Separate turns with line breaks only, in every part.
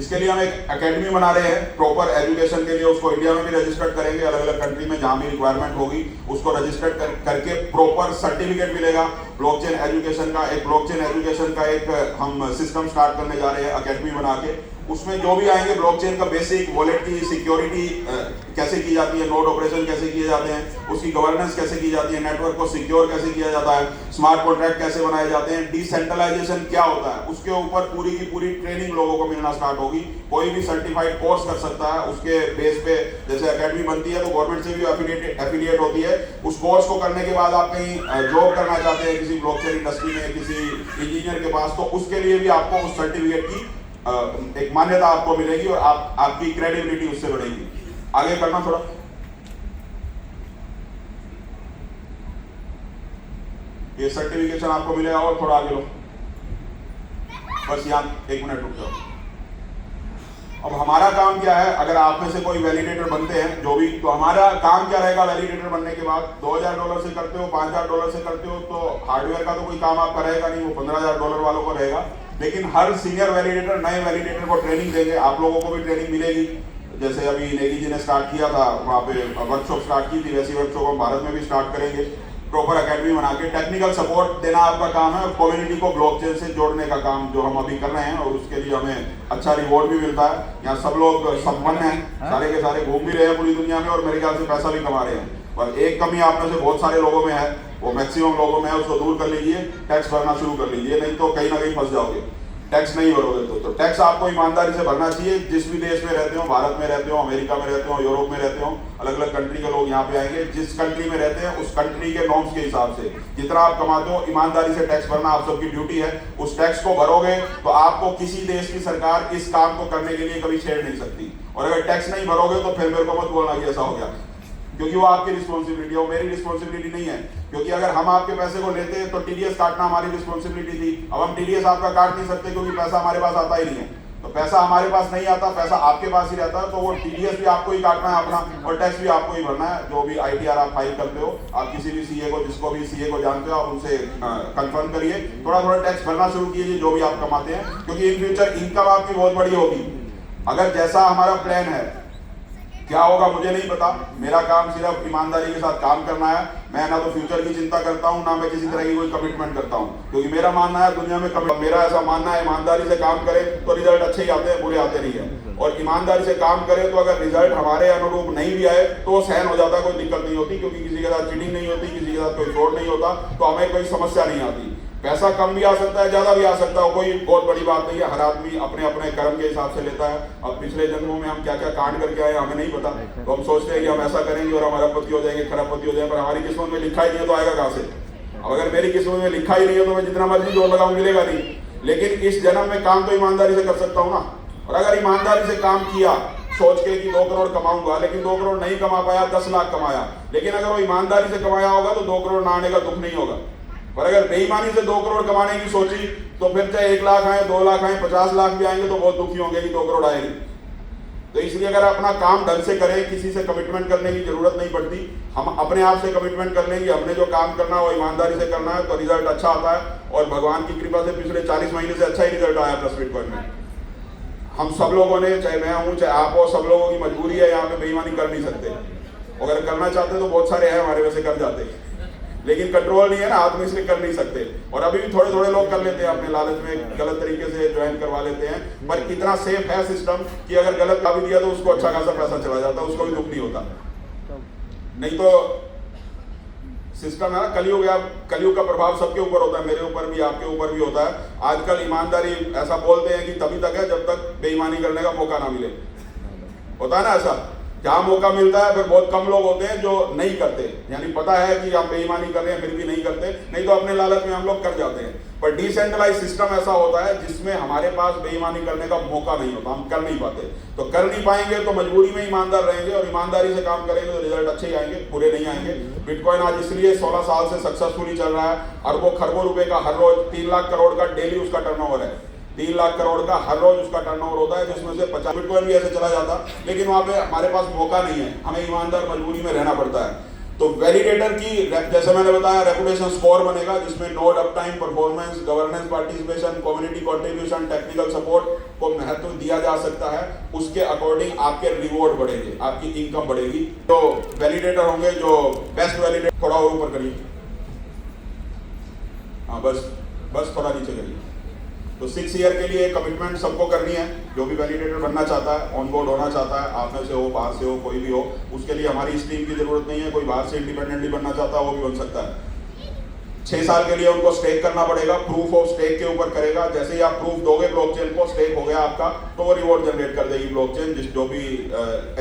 इसके लिए हम एक एकेडमी बना रहे हैं प्रॉपर एजुकेशन के लिए। उसको इंडिया में भी रजिस्टर्ड करेंगे, अलग अलग कंट्री में जहां भी रिक्वायरमेंट होगी उसको रजिस्टर्ड करके प्रॉपर सर्टिफिकेट मिलेगा ब्लॉकचेन एजुकेशन का। एक ब्लॉकचेन एजुकेशन का एक हम सिस्टम स्टार्ट करने जा रहे हैं अकेडमी बना के। उसमें जो भी आएंगे ब्लॉकचेन का बेसिक, वॉलेट की सिक्योरिटी कैसे की जाती है, नोड ऑपरेशन कैसे किए जाते हैं, उसकी गवर्नेंस कैसे की जाती है, नेटवर्क को सिक्योर कैसे किया जाता है, स्मार्ट कॉन्ट्रैक्ट कैसे बनाए जाते हैं, डिसेंट्रलाइजेशन क्या होता है, उसके ऊपर पूरी की पूरी ट्रेनिंग लोगों को मिलना स्टार्ट होगी। कोई भी सर्टिफाइड कोर्स कर सकता है उसके बेस पे। जैसे अकेडमी बनती है तो गवर्नमेंट से भी एफिलिएट होती है। उस कोर्स को करने के बाद आप कहीं जॉब करना चाहते हैं किसी ब्लॉकचेन इंडस्ट्री में, किसी इंजीनियर के पास, तो उसके लिए भी आपको उस सर्टिफिकेट की एक मान्यता आपको मिलेगी और आपकी क्रेडिबिलिटी उससे बढ़ेगी। आगे करना थोड़ा, ये सर्टिफिकेशन आपको मिलेगा और थोड़ा आगे लो, बस यहाँ 1 मिनट रुक जाओ। अब हमारा काम क्या है, अगर आप में से कोई वैलिडेटर बनते हैं जो भी, तो हमारा काम क्या रहेगा वैलिडेटर बनने के बाद। $2000 से करते हो, $5000 से करते हो, तो हार्डवेयर का तो कोई काम आपका रहेगा नहीं, वो $15000 वालों को रहेगा। लेकिन हर सीनियर वैलिडेटर नए वैलिडेटर को ट्रेनिंग देंगे, आप लोगों को भी ट्रेनिंग मिलेगी। जैसे अभी नेगी जी ने स्टार्ट किया था, वहाँ पे वर्कशॉप स्टार्ट की थी, वैसी वर्कशॉप हम भारत में भी स्टार्ट करेंगे। प्रॉपर एकेडमी बना के टेक्निकल सपोर्ट देना आपका काम है, और कम्युनिटी को ब्लॉकचेन से जोड़ने का काम जो हम अभी कर रहे हैं, और उसके लिए हमें अच्छा रिवॉर्ड भी मिलता है। यहाँ सब लोग संपन्न हैं, सारे के सारे घूम भी रहे हैं पूरी दुनिया में, और मेरे ख्याल से पैसा भी कमा रहे हैं। पर एक कमी आप में से बहुत सारे लोगों में है, वो मैक्सिमम लोगों में है, उसको दूर कर लीजिए, टैक्स भरना शुरू कर लीजिए, नहीं तो कहीं ना कहीं फंस जाओगे। टैक्स नहीं भरोगे तो टैक्स आपको ईमानदारी से भरना चाहिए। जिस भी देश में रहते हो, भारत में रहते हो, अमेरिका में रहते हो, यूरोप में रहते हो, अलग अलग कंट्री के लोग यहाँ पे आएंगे, जिस कंट्री में रहते हैं उस कंट्री के नॉर्म्स के हिसाब से जितना आप कमाते हो ईमानदारी से टैक्स भरना आप सबकी ड्यूटी है। उस टैक्स को भरोगे तो आपको किसी देश की सरकार इस काम को करने के लिए कभी छेड़ नहीं सकती। और अगर टैक्स नहीं भरोगे तो फिर मेरे को मत बोलना कि ऐसा हो गया, क्योंकि वो आपकी रिस्पॉन्सिबिलिटी है, वो मेरी रिस्पॉन्सिबिलिटी नहीं है। क्योंकि अगर हम आपके पैसे को लेते तो टीडीएस काटना हमारी रिस्पॉन्सिबिलिटी थी। अब हम टीडीएस आपका काट नहीं सकते क्योंकि पैसा हमारे पास आता ही नहीं है। तो पैसा हमारे पास नहीं आता, पैसा आपके पास ही रहता है, तो वो टीडीएस भी आपको ही काटना है अपना, और टैक्स भी आपको ही भरना है। जो भी आईटीआर आप फाइल करते हो, आप किसी भी सीए को, जिसको भी सीए को जानते हो, आप उनसे कंफर्म करिए, थोड़ा थोड़ा टैक्स भरना शुरू कीजिए जो भी आप कमाते हैं, क्योंकि इन फ्यूचर इनकम आपकी बहुत बड़ी होगी। अगर जैसा हमारा प्लान है, क्या होगा मुझे नहीं पता, मेरा काम सिर्फ ईमानदारी के साथ काम करना है। मैं ना तो फ्यूचर की चिंता करता हूँ, ना मैं किसी तरह की कोई कमिटमेंट करता हूँ, क्योंकि मेरा मानना है दुनिया में मेरा ऐसा मानना है, ईमानदारी से काम करें तो रिजल्ट अच्छे ही आते हैं, बुरे आते नहीं है। और ईमानदारी से काम करें तो अगर रिजल्ट हमारे अनुरूप नहीं भी आए तो सहन हो जाता, कोई दिक्कत नहीं होती, क्योंकि किसी के साथ चीटिंग नहीं होती, किसी के साथ कोई फ्रॉड नहीं होता, तो हमें कोई समस्या नहीं आती। पैसा कम भी आ सकता है, ज्यादा भी आ सकता है, कोई बहुत बड़ी बात नहीं है। हर आदमी अपने अपने कर्म के हिसाब से लेता है। अब पिछले जन्मों में हम क्या क्या कांड करके आए हमें नहीं पता, तो हम सोचते हैं कि हम ऐसा करेंगे और हमारा पति हो जाएंगे, खराब पति हो जाएंगे, पर हमारी किस्मत में लिखा ही नहीं है तो आएगा कहाँ से। अब अगर मेरी किस्मत में लिखा ही नहीं है तो मैं जितना मर्जी जोर लगाऊं मिलेगा नहीं। लेकिन इस जन्म में काम तो ईमानदारी से कर सकता हूँ ना। और अगर ईमानदारी से काम किया सोच के कि 2 करोड़ कमाऊंगा, लेकिन 2 करोड़ नहीं कमा पाया, 10 लाख कमाया, लेकिन अगर वो ईमानदारी से कमाया होगा तो 2 करोड़ ना आने का दुख नहीं होगा। पर अगर बेईमानी से 2 करोड़ कमाने की सोची तो फिर चाहे 1 लाख आए, 2 लाख आए, 50 लाख भी आएंगे तो बहुत दुखी होंगे कि 2 करोड़ आएंगे। तो इसलिए अगर अपना काम ढंग से करें, किसी से कमिटमेंट करने की जरूरत नहीं पड़ती। हम अपने आप से कमिटमेंट कर लेंगे, हमने जो काम करना है वो ईमानदारी से करना है, तो रिजल्ट अच्छा आता है। और भगवान की कृपा से पिछले 40 महीने से अच्छा ही रिजल्ट आया प्लस बिटकॉइन में। हम सब लोगों ने, चाहे मैं हूँ चाहे आप हो, सब लोगों की मजबूरी है, यहाँ पे बेईमानी कर नहीं सकते। अगर करना चाहते तो बहुत सारे हैं हमारे वैसे कर जाते, लेकिन कंट्रोल नहीं है ना, आदमी इसलिए कर नहीं सकते। और अभी भी थोड़े थोड़े लोग कर लेते हैं, अपने लालच में गलत तरीके से ज्वाइन करवा लेते हैं। पर इतना सेफ है सिस्टम कि अगर गलत का भी दिया तो उसको अच्छा खासा पैसा चला जाता है, उसको भी दुख नहीं होता। नहीं तो सिस्टम है ना, कलयुग है, कलयुग का प्रभाव सबके ऊपर होता है, मेरे ऊपर भी, आपके ऊपर भी होता है। आजकल ईमानदारी ऐसा बोलते हैं कि तभी तक है जब तक बेईमानी करने का मौका ना मिले। होता है ना ऐसा, जहां मौका मिलता है फिर बहुत कम लोग होते हैं जो नहीं करते, यानी पता है कि हम बेईमानी कर रहे हैं फिर भी नहीं करते, नहीं तो अपने लालच में हम लोग कर जाते हैं। पर डिसेंट्रलाइज सिस्टम ऐसा होता है जिसमें हमारे पास बेईमानी करने का मौका नहीं होता, हम कर नहीं पाते। तो कर नहीं पाएंगे तो मजबूरी में ईमानदार रहेंगे, और ईमानदारी से काम करेंगे तो रिजल्ट अच्छे ही आएंगे, बुरे नहीं आएंगे। बिटकॉइन आज इसलिए 16 साल से सक्सेसफुली चल रहा है, अरबों खरबों रुपए का हर रोज 3 लाख करोड़ का डेली उसका टर्नओवर है। 3 लाख करोड़ का हर रोज उसका टर्नओवर होता है, जिसमें से 50 बिटकॉइन भी ऐसे चला जाता, लेकिन वहां पे हमारे पास मौका नहीं है, हमें ईमानदार मजबूरी में रहना पड़ता है। तो वैलिडेटर की जैसे मैंने बताया रेपुटेशन स्कोर बनेगा, जिसमें node up time, performance, governance, participation, community contribution, technical support को महत्व दिया जा सकता है। उसके अकॉर्डिंग आपके रिवॉर्ड बढ़ेंगे, आपकी इनकम बढ़ेगी। तो वैलिडेटर होंगे जो बेस्ट वैलिडेटर, थोड़ा और ऊपर करिए, हाँ बस थोड़ा नीचे करिए। तो 6 ईयर के लिए कमिटमेंट सबको करनी है, जो भी वैलिडेटर बनना चाहता है, ऑन बोर्ड होना चाहता है, आप में से हो, बाहर से हो, कोई भी हो, उसके लिए हमारी इस टीम की जरूरत नहीं है। कोई बाहर से इंडिपेंडेंटली बनना चाहता है वो भी बन सकता है। 6 साल के लिए उनको स्टेक करना पड़ेगा, प्रूफ ऑफ स्टेक के ऊपर करेगा। जैसे ही आप प्रूफ दोगे ब्लॉकचेन को, स्टेक हो गया आपका, तो वो रिवॉर्ड जनरेट कर देगी ब्लॉकचेन। जो भी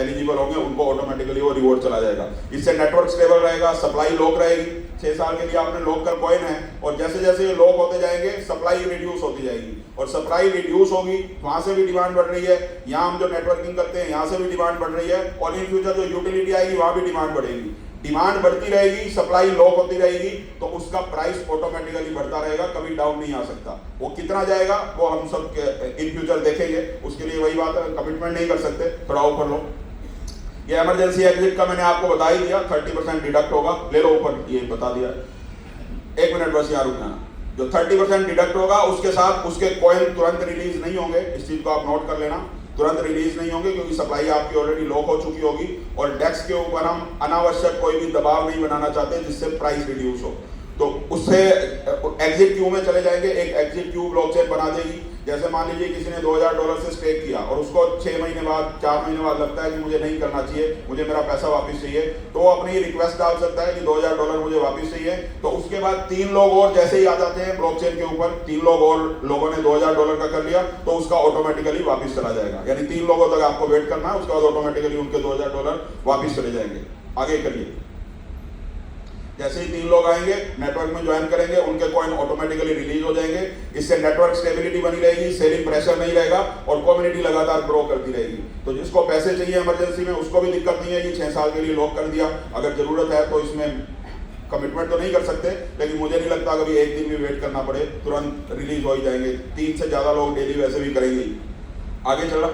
एलिजिबल होंगे उनको ऑटोमेटिकली वो रिवॉर्ड चला जाएगा। इससे नेटवर्क स्टेबल रहेगा, सप्लाई लॉक रहेगी। 6 साल के लिए आपने लॉक कर कॉइन है, और जैसे जैसे ये लॉक होते जाएंगे सप्लाई रिड्यूस होती जाएगी, और सप्लाई रिड्यूस होगी, वहां से भी डिमांड बढ़ रही है। यहाँ हम जो नेटवर्किंग करते हैं यहाँ से भी डिमांड बढ़ रही है, और इन फ्यूचर जो यूटिलिटी आएगी वहां भी डिमांड बढ़ेगी। डिमांड बढ़ती रहेगी, सप्लाई लॉक होती रहेगी, तो उसका प्राइस ऑटोमेटिकली बढ़ता रहेगा, कभी डाउन नहीं आ सकता। वो कितना जाएगा वो हम सब इन फ्यूचर देखेंगे, उसके लिए वही बात है, कमिटमेंट नहीं कर सकते। थोड़ा ऊपर लो, ये इमरजेंसी एग्जिट का मैंने आपको बता ही दिया, 30% डिडक्ट होगा, ले लो ऊपर, ये बता दिया। 1 मिनट बस यहाँ रुकना। जो 30% डिडक्ट होगा उसके साथ उसके कॉइन तुरंत रिलीज नहीं होंगे, इस चीज को आप नोट कर लेना, तुरंत रिलीज नहीं होंगे, क्योंकि सप्लाई आपकी ऑलरेडी लॉक हो चुकी होगी। और डेक्स के ऊपर हम अनावश्यक कोई भी दबाव नहीं बनाना चाहते जिससे प्राइस रिड्यूस हो, तो उससे एग्जिट क्यू में चले जाएंगे। एक एग्जिट क्यू ब्लॉकचेन बना देगी। जैसे मान लीजिए किसी ने $2000 से स्टेक किया और उसको 6 महीने बाद, 4 महीने बाद लगता है कि मुझे नहीं करना चाहिए, मुझे मेरा पैसा वापस चाहिए, तो वो अपनी रिक्वेस्ट डाल सकता है कि $2000 मुझे वापस चाहिए। तो उसके बाद 3 लोग और जैसे ही आ जाते हैं ब्लॉकचेन के ऊपर, 3 लोग और लोगों ने $2000 का कर लिया, तो उसका ऑटोमेटिकली वापस चला जाएगा। यानी 3 लोगों तक आपको वेट करना है, उसके बाद ऑटोमेटिकली उनके $2000 वापस चले जाएंगे। आगे करिए। जैसे ही 3 लोग आएंगे, नेटवर्क में ज्वाइन करेंगे, उनके कॉइन ऑटोमेटिकली रिलीज हो जाएंगे। इससे नेटवर्क स्टेबिलिटी बनी रहेगी, सेलिंग प्रेशर नहीं रहेगा, और कम्युनिटी लगातार ग्रो करती रहेगी। तो जिसको पैसे चाहिए इमरजेंसी में, उसको भी दिक्कत नहीं है कि 6 साल के लिए लॉक कर दिया। अगर जरूरत है तो इसमें कमिटमेंट तो नहीं कर सकते, लेकिन मुझे नहीं लगता कभी 1 दिन भी वेट करना पड़े, तुरंत रिलीज हो ही जाएंगे। 3 से ज्यादा लोग डेली वैसे भी करेंगे। आगे चल रहा,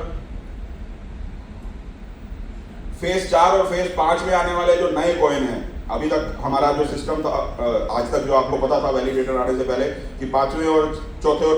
फेज 4 और फेज 5 में आने वाले जो नए कॉइन हैं, अभी तक हमारा जो सिस्टम था, आज तक जो आपको पता था वैलिडेटर आने से पहले, कि 5वें और चौथे और